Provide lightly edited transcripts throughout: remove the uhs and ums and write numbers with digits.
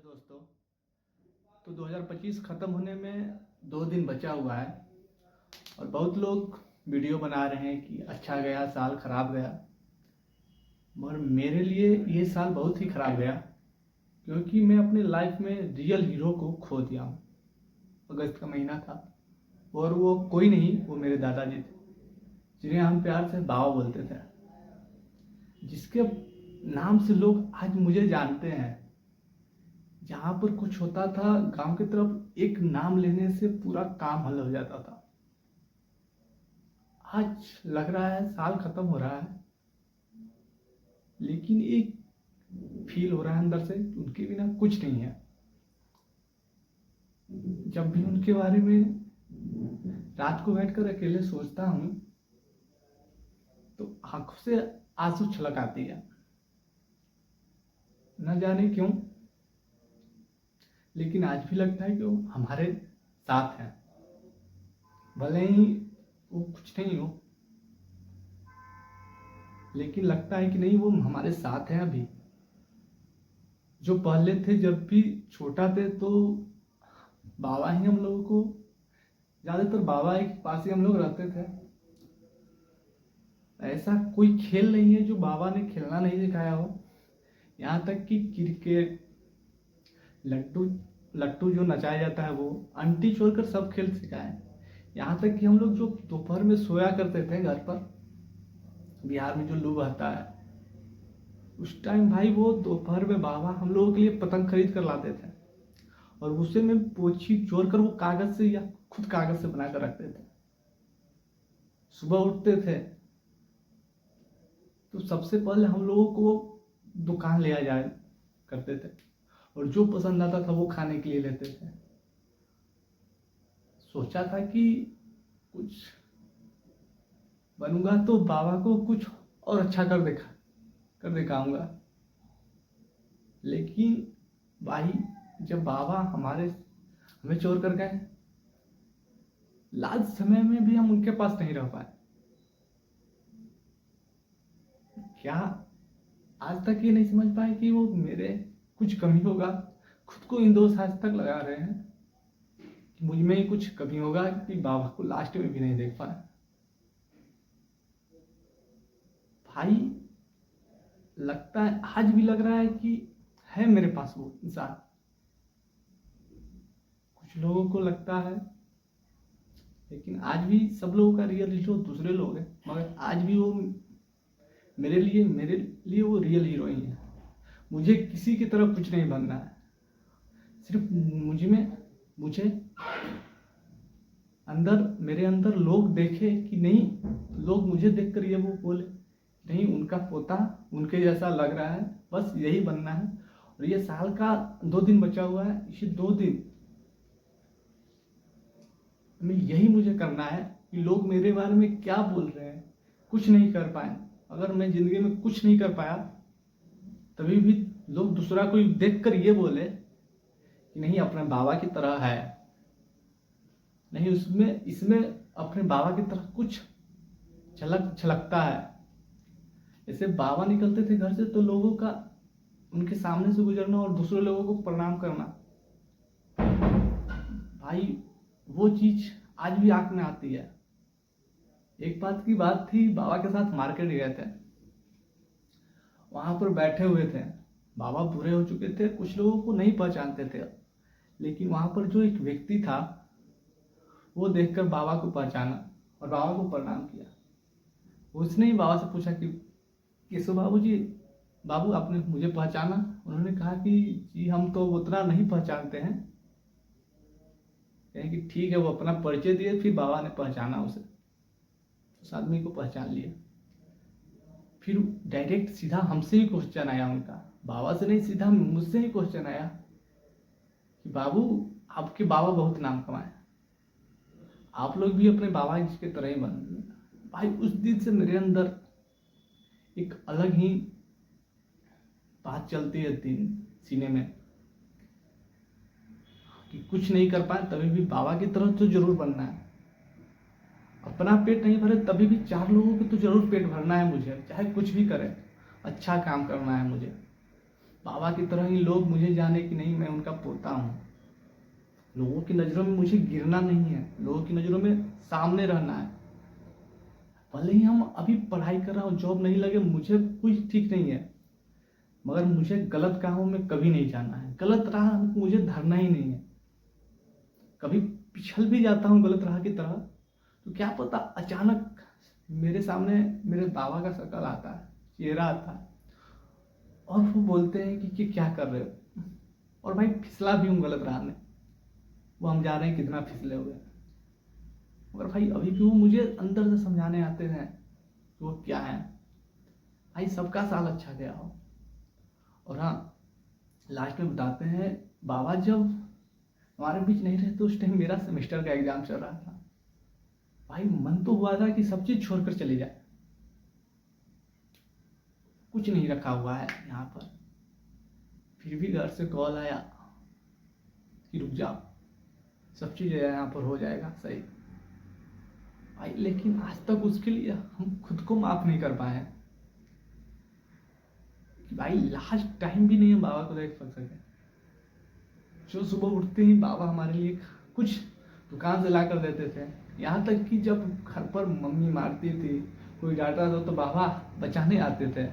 दोस्तों, तो 2025 ख़त्म होने में 2 दिन बचा हुआ है और बहुत लोग वीडियो बना रहे हैं कि अच्छा गया साल, ख़राब गया। मगर मेरे लिए ये साल बहुत ही ख़राब गया क्योंकि मैं अपने लाइफ में रियल हीरो को खो दिया हूँ। अगस्त का महीना था और वो कोई नहीं, वो मेरे दादाजी थे जिन्हें हम प्यार से बाबा बोलते थे, जिसके नाम से लोग आज मुझे जानते हैं। जहाँ पर कुछ होता था गांव की तरफ, एक नाम लेने से पूरा काम हल हो जाता था। आज लग रहा है साल खत्म हो रहा है, लेकिन एक फील हो रहा है अंदर से उनके बिना कुछ नहीं है। जब भी उनके बारे में रात को बैठकर अकेले सोचता हूँ तो आंखों से आंसू छलक आती है। न जाने क्यों, लेकिन आज भी लगता है कि वो हमारे साथ हैं, भले ही वो कुछ नहीं हो, लेकिन लगता है कि नहीं, वो हमारे साथ हैं अभी। जो पहले थे, जब भी छोटा थे तो बाबा ही हम लोगों को, ज्यादातर बाबा के पास ही हम लोग रहते थे। ऐसा कोई खेल नहीं है जो बाबा ने खेलना नहीं सिखाया हो। यहाँ तक कि क्रिकेट, लट्टू लट्टू जो नचाया जाता है वो अंटी छोड़कर सब खेल सिखाए। यहाँ तक कि हम लोग जो दोपहर में सोया करते थे घर पर, बिहार में जो लू बहता है, उस टाइम भाई वो दोपहर में बाबा हम लोगों के लिए पतंग खरीद कर लाते थे और उसे में पोछी जोड़ कर वो कागज से या खुद कागज से बनाकर रखते थे। सुबह उठते थे तो सबसे पहले हम लोगों को दुकान ले जाया करते थे और जो पसंद आता था वो खाने के लिए लेते थे। सोचा था कि कुछ बनूंगा तो बाबा को कुछ और अच्छा कर दिखाऊंगा, लेकिन भाई जब बाबा हमें छोड़ कर गए, लास्ट समय में भी हम उनके पास नहीं रह पाए। क्या आज तक ये नहीं समझ पाए कि वो मेरे कुछ कमी होगा? खुद को इन दोष आज तक लगा रहे हैं कि मुझ में ही कुछ कमी होगा कि बाबा को लास्ट में भी नहीं देख पाए। भाई लगता है, आज भी लग रहा है कि है मेरे पास वो इंसान। कुछ लोगों को लगता है, लेकिन आज भी सब लोगों का रियल हीरो दूसरे लोग हैं, मगर आज भी वो मेरे लिए वो रियल हीरो ही है। मुझे किसी की तरफ कुछ नहीं बनना है, सिर्फ मुझे मेरे अंदर लोग देखे कि नहीं, लोग मुझे देखकर ये वो बोले नहीं, उनका पोता उनके जैसा लग रहा है, बस यही बनना है। और ये साल का 2 दिन बचा हुआ है, इसे 2 दिन में यही मुझे करना है कि लोग मेरे बारे में क्या बोल रहे हैं, कुछ नहीं कर पाए। अगर मैं जिंदगी में कुछ नहीं कर पाया, तभी भी लोग दूसरा कोई देखकर ये बोले कि नहीं, अपने बाबा की तरह है, नहीं इसमें अपने बाबा की तरह कुछ छलकता है। जैसे बाबा निकलते थे घर से तो लोगों का उनके सामने से गुजरना और दूसरे लोगों को प्रणाम करना, भाई वो चीज आज भी आंख में आती है। एक बात की बात थी, बाबा के साथ मार्केट गए थे, वहां पर बैठे हुए थे, बाबा बूढ़े हो चुके थे, कुछ लोगों को नहीं पहचानते थे, लेकिन वहां पर जो एक व्यक्ति था वो देखकर बाबा को पहचाना और बाबा को प्रणाम किया। उसने ही बाबा से पूछा कि केशव बाबू आपने मुझे पहचाना? उन्होंने कहा कि जी हम तो उतना नहीं पहचानते हैं। कहें कि ठीक है, वो अपना परिचय दिए, फिर बाबा ने पहचाना उसे, उस आदमी को पहचान लिया। फिर डायरेक्ट सीधा हमसे ही क्वेश्चन आया उनका, बाबा से नहीं, सीधा मुझसे ही क्वेश्चन आया कि बाबू आपके बाबा बहुत नाम कमाए, आप लोग भी अपने बाबा की तरह ही बन। भाई उस दिन से मेरे अंदर एक अलग ही बात चलती है सीने में कि कुछ नहीं कर पाए तभी भी बाबा की तरह तो जरूर बनना है। अपना पेट नहीं भरे तभी भी 4 लोगों को तो जरूर पेट भरना है मुझे, चाहे कुछ भी करे, अच्छा काम करना है मुझे। बाबा की तरह ही लोग मुझे जाने कि नहीं मैं उनका पोता हूँ। लोगों की नज़रों में मुझे गिरना नहीं है, लोगों की नज़रों में सामने रहना है। भले ही हम अभी पढ़ाई कर रहा हूँ, जॉब नहीं लगे, मुझे कुछ ठीक नहीं है, मगर मुझे गलत कामों में कभी नहीं जाना है। गलत राह मुझे धरना ही नहीं है। कभी पिछल भी जाता हूँ गलत राह की तरह, तो क्या पता अचानक मेरे सामने मेरे बाबा का शक्ल आता है, चेहरा आता है, और वो बोलते हैं कि क्या कर रहे हो। और भाई फिसला भी हूँ गलत राह में, वो हम जा रहे हैं कितना फिसले हुए, मगर भाई अभी भी वो मुझे अंदर से समझाने आते हैं कि वो क्या है। भाई सबका साल अच्छा गया हो। और हाँ, लास्ट में बताते हैं, बाबा जब हमारे बीच नहीं रहे तो उस टाइम मेरा सेमेस्टर का एग्जाम चल रहा था। भाई मन तो हुआ था कि सब चीज छोड़कर चले जाए, कुछ नहीं रखा हुआ है यहाँ पर, फिर भी घर से कॉल आया कि रुक जाओ, सब चीज यहाँ पर हो जाएगा सही। भाई लेकिन आज तक उसके लिए हम खुद को माफ नहीं कर पाए कि भाई लास्ट टाइम भी नहीं हम बाबा को देख सके। जो सुबह उठते ही बाबा हमारे लिए कुछ दुकान से ला कर देते थे, यहाँ तक कि जब घर पर मम्मी मारती थी, कोई डांटा था तो बाबा बचाने आते थे,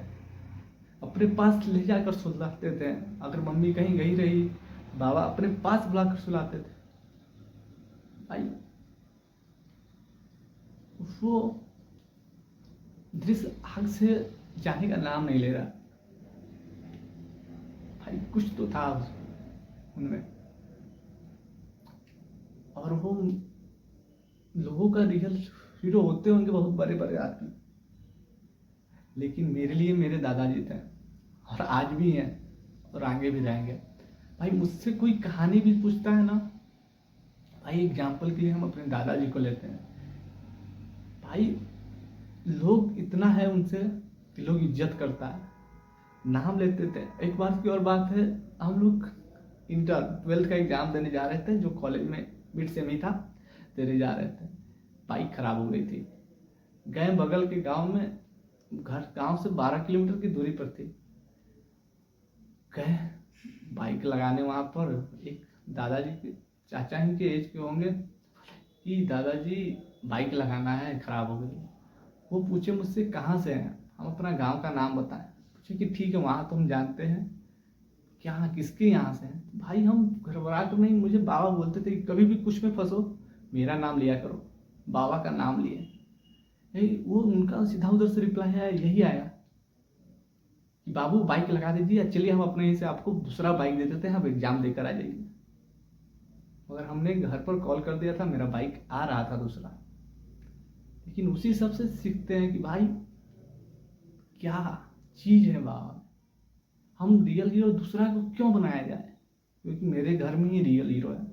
अपने पास ले जाकर सुलाते थे। अगर मम्मी कहीं गई रही, बाबा अपने पास बुलाकर सुलाते थे। भाई वो दृश्य आग से जाने का नाम नहीं ले रहा। भाई कुछ तो था उनमें, और वो लोगों का रियल हीरो होते होंगे बहुत बड़े बड़े आदमी, लेकिन मेरे लिए मेरे दादाजी थे, और आज भी हैं और आगे भी रहेंगे। भाई मुझसे कोई कहानी भी पूछता है ना, भाई एग्जाम्पल के लिए हम अपने दादाजी को लेते हैं। भाई लोग इतना है उनसे कि लोग इज्जत करता है, नाम लेते थे। एक बार की और बात है, हम लोग इंटर 12th का एग्जाम देने जा रहे थे, जो कॉलेज में मिड सेम ही था, देने जा रहे थे। बाइक खराब हो गई थी, गए बगल के गांव में, गांव से 12 किलोमीटर की दूरी पर थी। गए बाइक लगाने, वहां पर एक दादाजी के चाचा ही के एज के होंगे कि दादाजी बाइक लगाना है, खराब हो गई। वो पूछे मुझसे कहाँ से हैं, हम अपना गांव का नाम बताएं। पूछे कि ठीक है वहाँ तो हम जानते हैं, क्या किसके यहाँ से हैं। भाई हम घबरा कर नहीं, मुझे बाबा बोलते थे कि कभी भी कुछ में फंसो मेरा नाम लिया करो, बाबा का नाम लिए। यही वो उनका सीधा उधर से रिप्लाई है, यही आया कि बाबू बाइक लगा दीजिए, चलिए हम अपने ही से आपको दूसरा बाइक दे देते हैं, आप एग्जाम देकर आ जाइए। मगर हमने घर पर कॉल कर दिया था, मेरा बाइक आ रहा था दूसरा। लेकिन उसी सब से सीखते हैं कि भाई क्या चीज है बाबा, हम रियल हीरो दूसरा को क्यों बनाया जाए, क्योंकि मेरे घर में ही रियल हीरो है।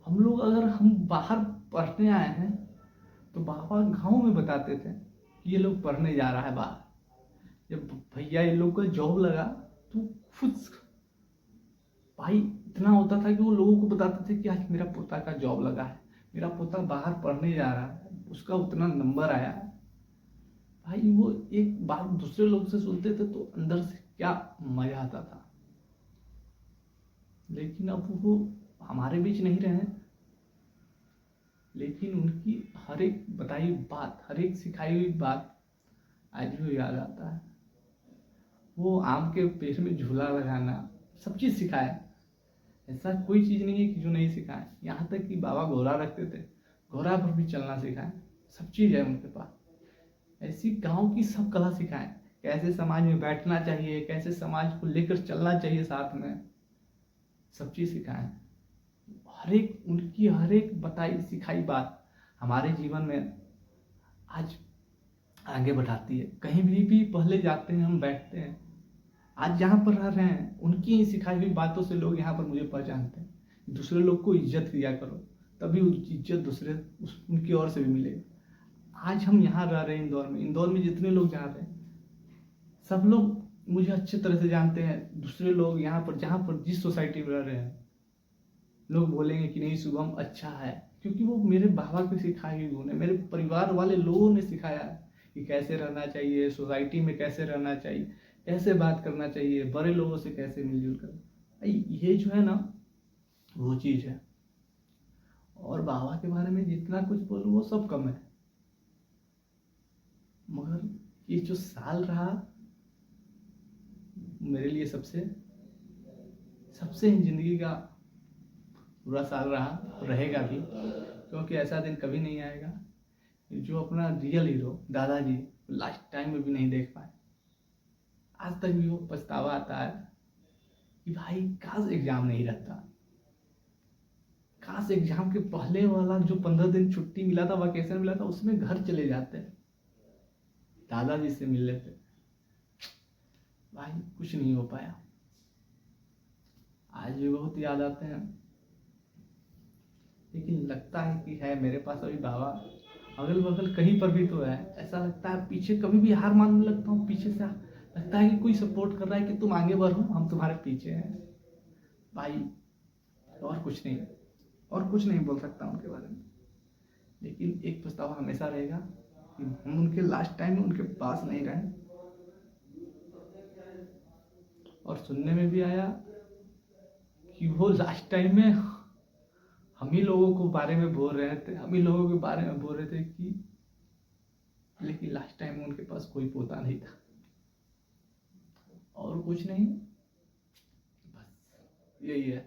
हम लोग अगर हम बाहर पढ़ने आए हैं तो बाबा गांव में बताते थे कि ये लोग पढ़ने जा रहा है बाहर। जब भैया ये लोग का जॉब लगा तो खुश, भाई इतना होता था कि वो लोगों को बताते थे कि आज मेरा पोता का जॉब लगा है, मेरा पोता बाहर पढ़ने जा रहा है, उसका उतना नंबर आया है। भाई वो एक बात दूसरे लोग से सुनते थे तो अंदर से क्या मजा आता था। लेकिन अब वो हमारे बीच नहीं रहे, लेकिन उनकी हर एक बताई बात, हर एक सिखाई हुई बात आज भी याद आता है। वो आम के पेड़ में झूला लगाना, सब चीज़ सिखाया, ऐसा कोई चीज़ नहीं है कि जो नहीं सिखाए। यहाँ तक कि बाबा घोड़ा रखते थे, घोड़ा पर भी चलना सिखाए, सब चीज़ है उनके पास। ऐसी गांव की सब कला सिखाएं, कैसे समाज में बैठना चाहिए, कैसे समाज को लेकर चलना चाहिए, साथ में सब चीज़ सिखाएं। हर एक उनकी हर एक बताई सिखाई बात हमारे जीवन में आज आगे बढ़ाती है। कहीं भी पहले जाते हैं, हम बैठते हैं, आज जहाँ पर रह रहे हैं उनकी ही सिखाई हुई बातों से लोग यहाँ पर मुझे पहचानते हैं। दूसरे लोग को इज्जत दिया करो, तभी उनकी इज्जत दूसरे उनकी ओर से भी मिलेगी। आज हम यहाँ रह रहे हैं इंदौर में जितने लोग जा रहे हैं सब लोग मुझे अच्छी तरह से जानते हैं। दूसरे लोग यहाँ पर जहाँ पर जिस सोसाइटी में रह रहे हैं लोग बोलेंगे कि नहीं शुभम अच्छा है, क्योंकि वो मेरे बाबा की सिखाई हुई गुण है, मेरे परिवार वाले लोगों ने सिखाया है कि कैसे रहना चाहिए, सोसाइटी में कैसे रहना चाहिए, कैसे बात करना चाहिए, बड़े लोगों से कैसे मिलजुल कर, ये जो है ना वो चीज़ है। और बाबा के बारे में जितना कुछ बोलूँ वो सब कम है, मगर ये जो साल रहा मेरे लिए सबसे जिंदगी का बुरा साल रहा, रहेगा भी, क्योंकि ऐसा दिन कभी नहीं आएगा जो अपना रियल हीरो दादाजी लास्ट टाइम में भी नहीं देख पाए। आज तक भी वो पछतावा आता है कि भाई काश एग्जाम नहीं रहता, काश एग्जाम के पहले वाला जो 15 दिन छुट्टी मिला था, वैकेशन मिला था, उसमें घर चले जाते, दादाजी से मिल लेते। भाई कुछ नहीं हो पाया, आज भी बहुत याद आते हैं, लेकिन लगता है कि है मेरे पास अभी बाबा अगल बगल कहीं पर भी तो है। ऐसा लगता है पीछे कभी भी हार मानने लगता हूँ, पीछे से लगता है कि कोई सपोर्ट कर रहा है कि तुम आगे बढ़ो, हम तुम्हारे पीछे हैं भाई। और कुछ नहीं बोल सकता उनके बारे में, लेकिन एक पछतावा हमेशा रहेगा कि हम उनके लास्ट टाइम में उनके पास नहीं रहे। और सुनने में भी आया कि वो लास्ट टाइम में हम ही लोगों को बारे में बोल रहे थे, हम ही लोगों के बारे में बोल रहे थे कि, लेकिन लास्ट टाइम में उनके पास कोई पोता नहीं था। और कुछ नहीं, बस यही है।